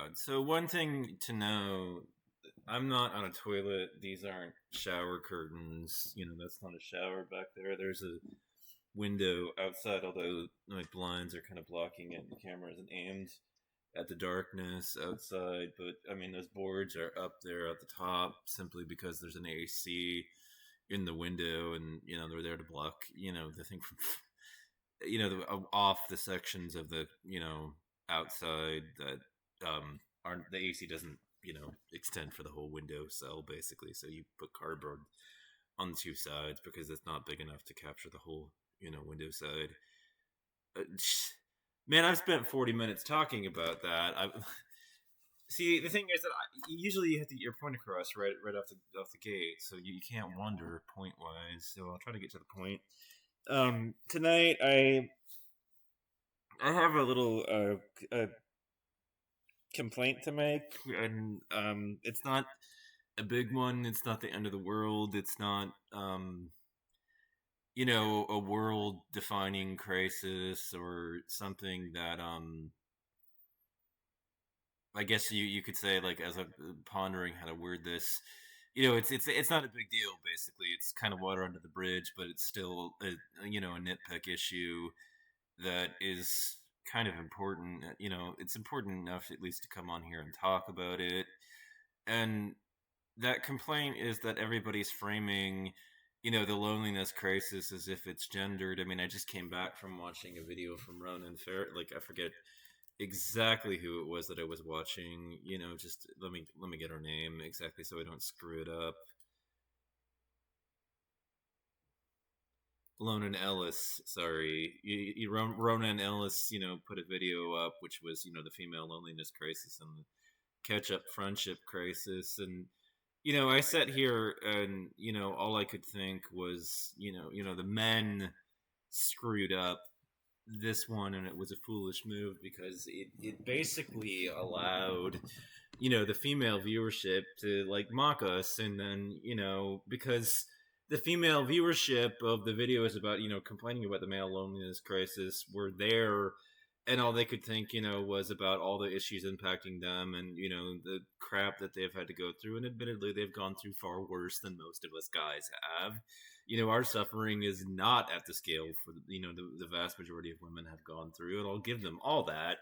God. So one thing to know, I'm not on a toilet. These aren't shower curtains. That's not a shower back there. There's a window outside, although my blinds are kind of blocking it. The camera isn't aimed at the darkness outside, but I mean, those boards are up there at the top simply because there's an AC in the window, and they're there to block the thing from off the sections of the outside that aren't, the AC doesn't extend for the whole window cell basically. So you put cardboard on the two sides because it's not big enough to capture the whole window side. Uh, Man, I've spent 40 minutes talking about that. See, the thing is that usually you have to get your point across right off the gate, so you can't wander point wise. So I'll try to get to the point. Tonight I have a little complaint to make, and it's not a big one. It's not the end of the world. It's not a world defining crisis or something that I guess you could say, like, as I'm pondering how to word this, it's not a big deal. Basically, it's kind of water under the bridge, but it's still a nitpick issue that is kind of important. It's important enough at least to come on here and talk about it. And that complaint is that everybody's framing, the loneliness crisis as if it's gendered. I mean, I just came back from watching a video from Ronan Fair. Like, I forget exactly who it was that I was watching. Just let me get her name exactly so I don't screw it up. Ronan Ellis, sorry. Ronan Ellis, put a video up, which was, the female loneliness crisis and the catch-up friendship crisis. And, I sat here and, all I could think was, the men screwed up this one, and it was a foolish move because it basically allowed, the female viewership to, like, mock us. And then, because the female viewership of the video is about complaining about the male loneliness crisis were there, and all they could think was about all the issues impacting them and the crap that they've had to go through. And admittedly, they've gone through far worse than most of us guys have. Our suffering is not at the scale for the vast majority of women have gone through, and I'll give them all that.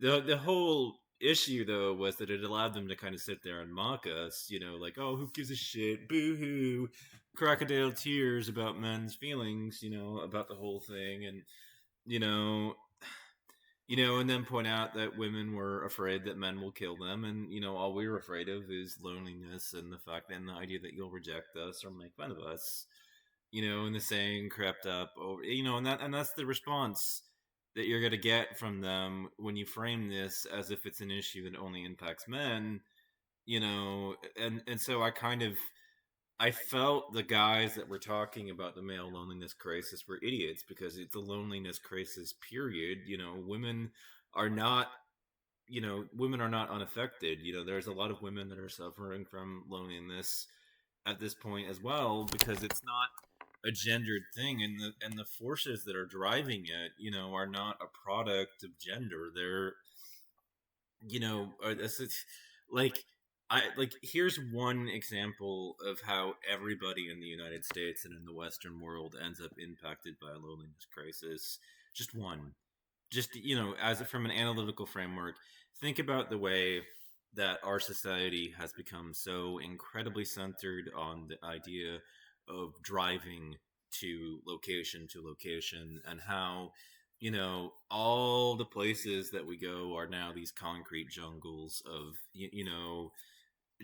The whole issue, though, was that it allowed them to kind of sit there and mock us, like, oh, who gives a shit, boo-hoo, crocodile tears about men's feelings, about the whole thing. And and then point out that women were afraid that men will kill them, and all we were afraid of is loneliness and the fact and the idea that you'll reject us or make fun of us. And the saying crept up over, and that's the response that you're going to get from them when you frame this as if it's an issue that only impacts men. And so I felt the guys that were talking about the male loneliness crisis were idiots, because it's a loneliness crisis, period. Women are not unaffected. There's a lot of women that are suffering from loneliness at this point as well, because it's not a gendered thing, and the forces that are driving it, are not a product of gender. They're, like, here's one example of how everybody in the United States and in the Western world ends up impacted by a loneliness crisis. Just one. Just, as from an analytical framework, think about the way that our society has become so incredibly centered on the idea of driving to location, and how all the places that we go are now these concrete jungles of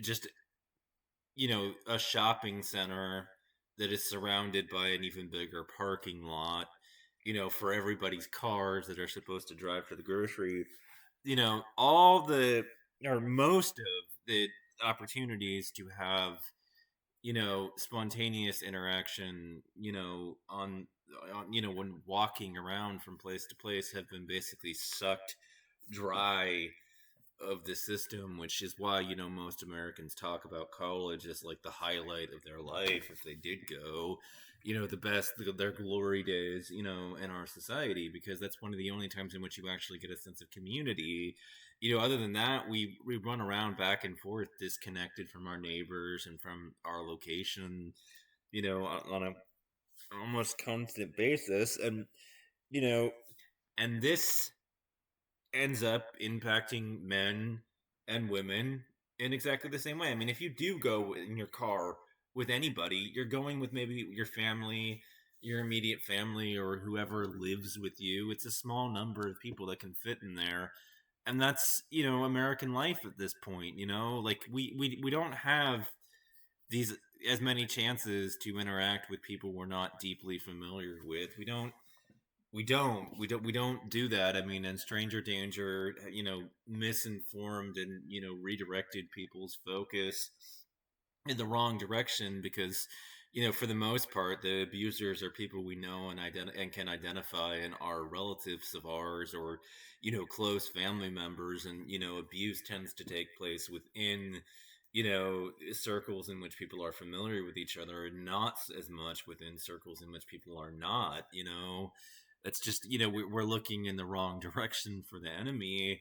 just a shopping center that is surrounded by an even bigger parking lot for everybody's cars that are supposed to drive to the grocery. All the, or most of the opportunities to have spontaneous interaction on when walking around from place to place have been basically sucked dry of the system, which is why most Americans talk about college as like the highlight of their life if they did go, the best, their glory days in our society, because that's one of the only times in which you actually get a sense of community. other than that, we run around back and forth, disconnected from our neighbors and from our location, on a almost constant basis, and you know, and this ends up impacting men and women in exactly the same way. I mean, if you do go in your car with anybody, you're going with maybe your family, your immediate family, or whoever lives with you. It's a small number of people that can fit in there. And that's, American life at this point, like we don't have these as many chances to interact with people we're not deeply familiar with. We don't do that. I mean, and stranger danger, misinformed and redirected people's focus in the wrong direction, because for the most part the abusers are people we know and and can identify and are relatives of ours, or close family members. And abuse tends to take place within circles in which people are familiar with each other, and not as much within circles in which people are not. That's just, we're looking in the wrong direction for the enemy.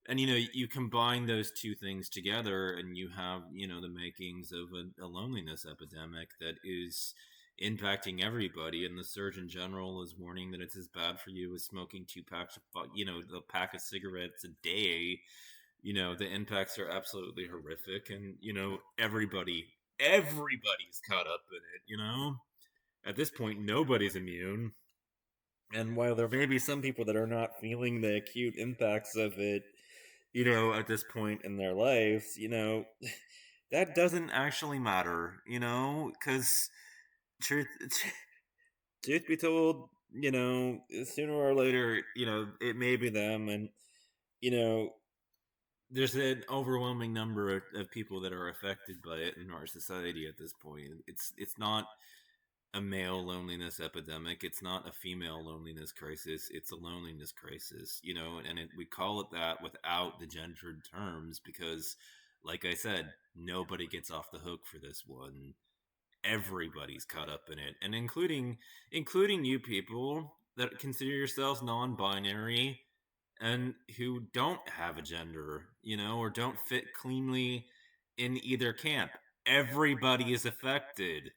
And you combine those two things together and you have the makings of a loneliness epidemic that is impacting everybody. And the Surgeon General is warning that it's as bad for you as smoking two packs of the pack of cigarettes a day. The impacts are absolutely horrific, and everybody's caught up in it. At this point nobody's immune. And while there may be some people that are not feeling the acute impacts of it, at this point in their lives, that doesn't actually matter, because truth, truth be told, sooner or later, it may be them. And, you know, there's an overwhelming number of people that are affected by it in our society at this point. It's not a male loneliness epidemic. It's not a female loneliness crisis. It's a loneliness crisis, and we call it that without the gendered terms because, like I said, nobody gets off the hook for this one. Everybody's caught up in it, and including you people that consider yourselves non-binary and who don't have a gender, or don't fit cleanly in either camp. Everybody is affected.